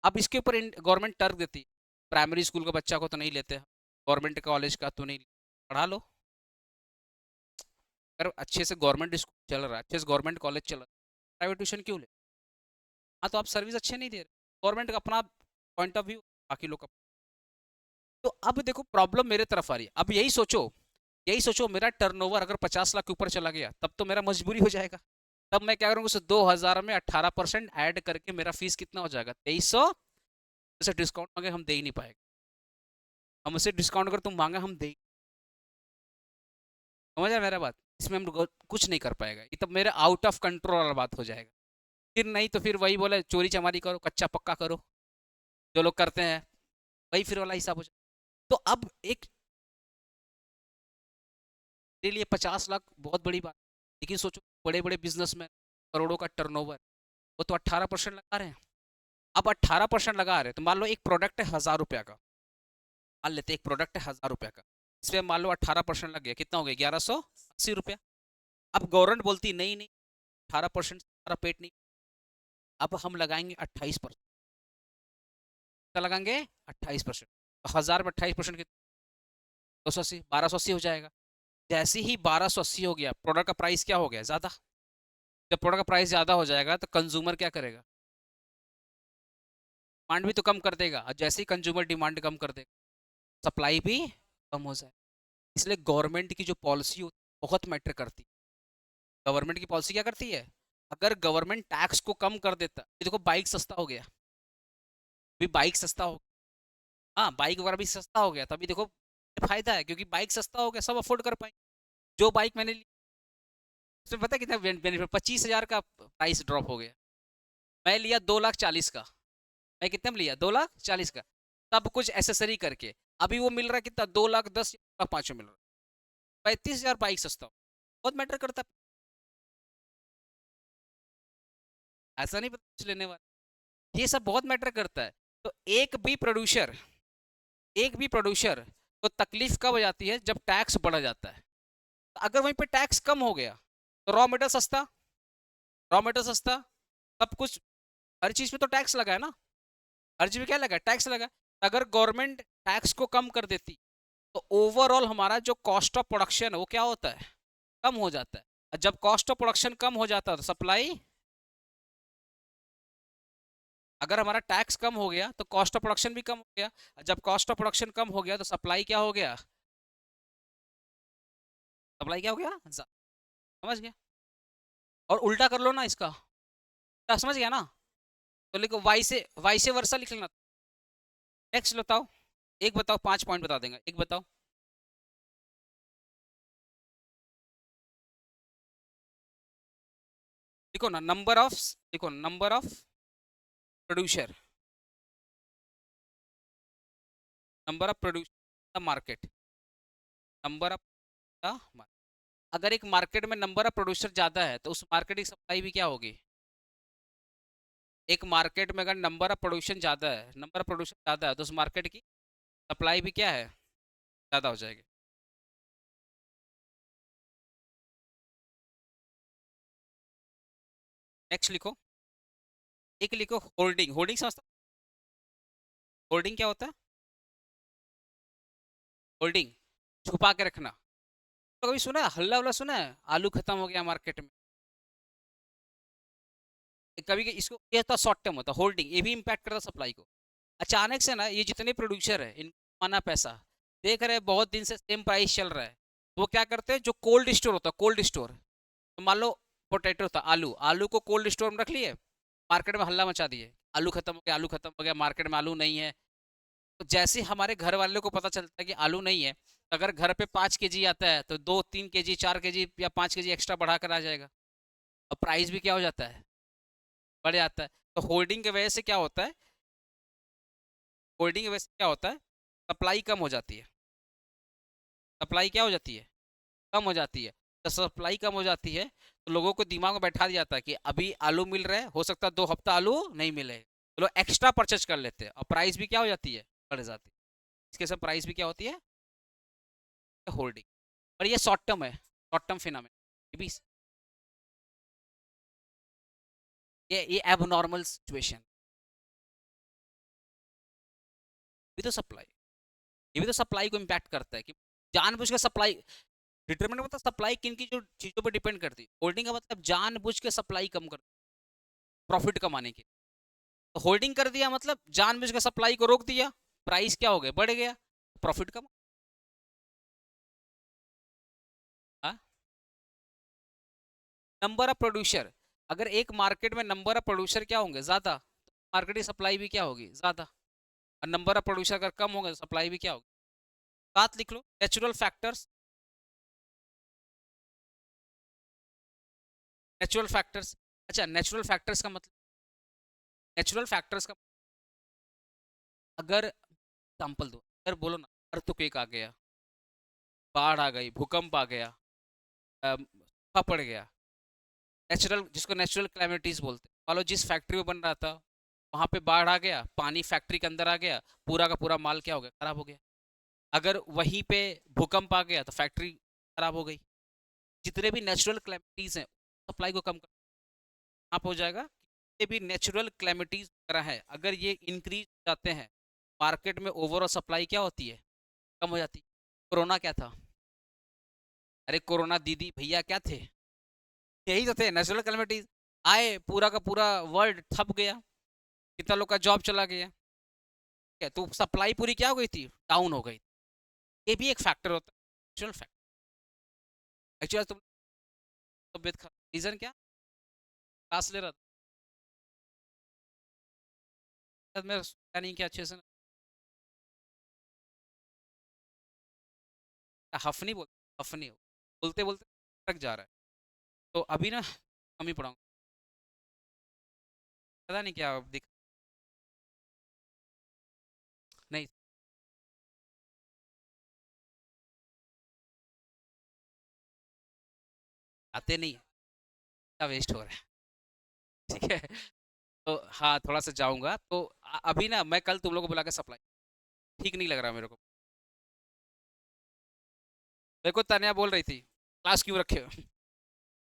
[SPEAKER 1] अब इसके ऊपर गवर्नमेंट टर्क देती है, प्राइमरी स्कूल का बच्चा को तो नहीं लेते, गवर्नमेंट कॉलेज का तो नहीं, पढ़ा लो। अगर अच्छे से गवर्नमेंट स्कूल चल रहा है, अच्छे से गवर्नमेंट कॉलेज चल रहा है, प्राइवेट ट्यूशन क्यों ले? हाँ, तो आप सर्विस अच्छे नहीं दे रहे, गवर्नमेंट का अपना पॉइंट ऑफ व्यू, बाकी लोग का। तो अब देखो प्रॉब्लम मेरे तरफ आ रही है। अब यही सोचो मेरा टर्नओवर अगर 50 लाख के ऊपर चला गया, तब तो मेरा मजबूरी हो जाएगा। तब मैं क्या करूँगा, उसे 2,000 में 18% ऐड करके मेरा फीस कितना हो जाएगा, 2300। उसे डिस्काउंट मांगे हम दे ही नहीं पाएंगे, हम उसे डिस्काउंट अगर तुम मांगे हम दे, समझ रहे मेरा बात, इसमें हम कुछ नहीं कर पाएगा, ये तब मेरे आउट ऑफ कंट्रोल वाला बात हो जाएगा। फिर नहीं तो फिर वही बोले चोरी चमारी करो, कच्चा पक्का करो, जो लोग करते हैं, वही फिर वाला हिसाब हो जाए। तो अब एक के लिए 50 लाख बहुत बड़ी बात, लेकिन सोचो बड़े बड़े बिजनेसमैन, करोड़ों का टर्नओवर, वो तो 18% लगा रहे हैं। अब 18% लगा रहे हैं, तो मान लो एक प्रोडक्ट है 1,000 रुपया का, मान लेते एक प्रोडक्ट है 1,000 रुपया का, इस पर मान लो 18% लग गया, कितना हो गया, 1,180 रुपया। अब गवर्नमेंट बोलती नहीं नहीं, 18% हमारा पेट नहीं, अब हम लगाएंगे 28%, कितना लगाएंगे, 28%, तो 1,000 में 28% कितना, 280, 1,280 हो जाएगा। जैसे ही 1,280 हो गया, प्रोडक्ट का प्राइस क्या हो गया, ज़्यादा। जब प्रोडक्ट का प्राइस ज़्यादा हो जाएगा तो कंज्यूमर क्या करेगा, डिमांड भी तो कम कर देगा, और जैसे ही कंज्यूमर डिमांड कम कर देगा, सप्लाई भी कम हो जाए। इसलिए गवर्नमेंट की जो पॉलिसी होती है बहुत मैटर करती है। गवर्नमेंट की पॉलिसी क्या करती है, अगर गवर्नमेंट टैक्स को कम कर देता, ये देखो बाइक सस्ता हो गया, अभी बाइक सस्ता हो, हाँ बाइक वगैरह भी सस्ता हो गया, तभी देखो फायदा है, क्योंकि बाइक सस्ता हो गया, सब अफोर्ड कर पाएंगे। जो बाइक मैंने ली, उसमें पता है कितना बेनिफिट, 25,000 का प्राइस ड्रॉप हो गया। मैं लिया 2,40,000 का, मैं कितने में लिया, 2,40,000 का, सब कुछ एसेसरी करके। अभी वो मिल रहा है कितना, 2,10,000 2,05,000 मिल रहा है, 35,000 बाइक सस्ता हो, बहुत मैटर करता है। ऐसा नहीं पता कुछ लेने वाला, ये सब बहुत मैटर करता है। तो एक भी प्रोड्यूसर को तकलीफ कब हो जाती है, जब टैक्स बढ़ जाता है। तो अगर वहीं पे टैक्स कम हो गया तो रॉ मटेरियल सस्ता, सब कुछ, हर चीज में तो टैक्स लगा है ना, हर चीज में क्या लगा, टैक्स लगा। अगर गवर्नमेंट टैक्स को कम कर देती तो ओवरऑल हमारा जो कॉस्ट ऑफ प्रोडक्शन है वो क्या होता है, कम हो जाता है। और जब कॉस्ट ऑफ प्रोडक्शन कम हो जाता है तो सप्लाई, अगर हमारा टैक्स कम हो गया तो कॉस्ट ऑफ प्रोडक्शन भी कम हो गया, और जब कॉस्ट ऑफ प्रोडक्शन कम हो गया तो सप्लाई क्या हो गया, सप्लाई क्या हो गया, समझ गया। और उल्टा कर लो ना इसका, समझ गया ना, तो लिखो वाई से वर्षा लिख लेना। नेक्स्ट बताओ, एक बताओ, 5 पॉइंट बता देंगे, एक बताओ। देखो ना, number of producer, number of producer the market, number of the, अगर एक मार्केट में नंबर ऑफ प्रोड्यूसर ज़्यादा है तो उस मार्केट की सप्लाई भी क्या होगी, एक मार्केट में अगर नंबर ऑफ प्रोड्यूशन ज़्यादा है, नंबर ऑफ प्रोड्यूशन ज़्यादा है, तो उस मार्केट की सप्लाई भी क्या है, ज़्यादा हो जाएगी। नेक्स्ट लिखो, एक लिखो होल्डिंग, होल्डिंग समझता, होल्डिंग क्या होता है, होल्डिंग छुपा के रखना। तो कभी सुना है हल्ला वल्ला सुना है आलू खत्म हो गया मार्केट में? कभी इसको ये तो शॉर्ट टर्म होता है होल्डिंग, ये भी इम्पैक्ट करता सप्लाई को। अचानक से ना ये जितने प्रोड्यूसर है इनको आना पैसा, देख रहे हैं बहुत दिन से सेम प्राइस चल रहा है, वो क्या करते हैं जो कोल्ड स्टोर होता है, कोल्ड स्टोर, तो मान लो पोटैटो था, आलू, आलू को कोल्ड स्टोर में रख लिए, मार्केट में हल्ला मचा दिए, आलू खत्म हो गया, आलू खत्म हो गया, मार्केट में आलू नहीं है। तो जैसे हमारे घर वाले को पता चलता है कि आलू नहीं है, तो अगर घर पे 5 kg आता है तो 2-3 kg 4 kg या 5 kg एक्स्ट्रा बढ़ा कर आ जाएगा, और प्राइस भी क्या हो जाता है, बढ़ जाता है। तो होल्डिंग की वजह से क्या होता है, होल्डिंग की वजह से क्या होता है, सप्लाई कम हो जाती है, सप्लाई क्या हो जाती है, कम हो जाती है। तो सप्लाई कम हो जाती है तो लोगों को दिमाग में बैठा दिया जाता है कि अभी आलू मिल रहा है, हो सकता है 2 हफ्ता आलू नहीं मिले, तो लोग एक्स्ट्रा परचेज कर लेते हैं और प्राइस भी क्या हो जाती है, बढ़ जाती है। इसके सब प्राइस भी क्या होती है, होल्डिंग। और ये शॉर्ट टर्म है, शॉर्ट टर्म फिनोमेना, ये भी ये एबनॉर्मल सिचुएशन। भी तो सप्लाई, ये भी तो सप्लाई को इम्पैक्ट करता है कि जानबूझ के सप्लाई, डिटरमिनेंट मतलब सप्लाई किन की जो चीज़ों पर डिपेंड करती है, होल्डिंग का मतलब जानबूझ के सप्लाई कम कर, प्रॉफिट कमाने के। तो होल्डिंग कर दिया मतलब जानबूझ के सप्लाई को रोक दिया, प्राइस क्या हो गया, बढ़ गया, प्रॉफिट कम। हाँ, नंबर ऑफ प्रोड्यूसर, अगर एक मार्केट में नंबर ऑफ प्रोड्यूसर क्या होंगे ज़्यादा, तो मार्केट की सप्लाई भी क्या होगी, ज़्यादा। और नंबर ऑफ प्रोड्यूसर अगर कम होगा तो सप्लाई भी क्या होगी। साथ लिख लो, नेचुरल फैक्टर्स, नेचुरल फैक्टर्स। अच्छा, नेचुरल फैक्टर्स का मतलब, नेचुरल फैक्टर्स का, अगर एग्जाम्पल दो, अगर बोलो ना अर्थक्वेक आ गया, बाढ़ आ गई, भूकंप आ गया, सूखा पड़ गया, नेचुरल, जिसको नेचुरल क्लैमिटीज बोलते हैं, मान लो जिस फैक्ट्री में बन रहा था वहां पे बाढ़ आ गया, पानी फैक्ट्री के अंदर आ गया, पूरा का पूरा माल क्या हो गया, खराब हो गया। अगर वहीं पे भूकंप आ गया तो फैक्ट्री खराब हो गई। जितने भी नेचुरल क्लैमिटीज हैं सप्लाई को कम कर, आप हो जाएगा। जितने भी नेचुरल क्लैमिटीज वगैरह है अगर ये इंक्रीज जाते हैं, मार्केट में ओवरऑल सप्लाई क्या होती है, कम हो जाती है। कोरोना क्या था, अरे कोरोना दीदी भैया क्या थे, यही तो थे नेचुरल कैलेमिटीज, आए पूरा का पूरा वर्ल्ड थप गया, कितना लोग का जॉब चला गया, क्या तो सप्लाई पूरी क्या हो गई थी, डाउन हो गई। ये भी एक फैक्टर होता है, नेचुरल फैक्टर। एक्चुअली तुम तबियत खराब, रीजन क्या, क्लास ले रहा था, मैं सोचा नहीं कि अच्छे से हफनी बोल, हफनी बोलते बोलते थक जा रहा है, तो अभी ना कम ही पढ़ाऊंगा, पता नहीं क्या दिख, नहीं आते नहीं, क्या वेस्ट हो रहा है। ठीक है, तो हाँ थोड़ा सा जाऊंगा, तो अभी ना मैं कल तुम लोग को बुला के सप्लाई, ठीक नहीं लग रहा मेरे को। देखो तन्या बोल रही थी क्लास क्यों रखे हो,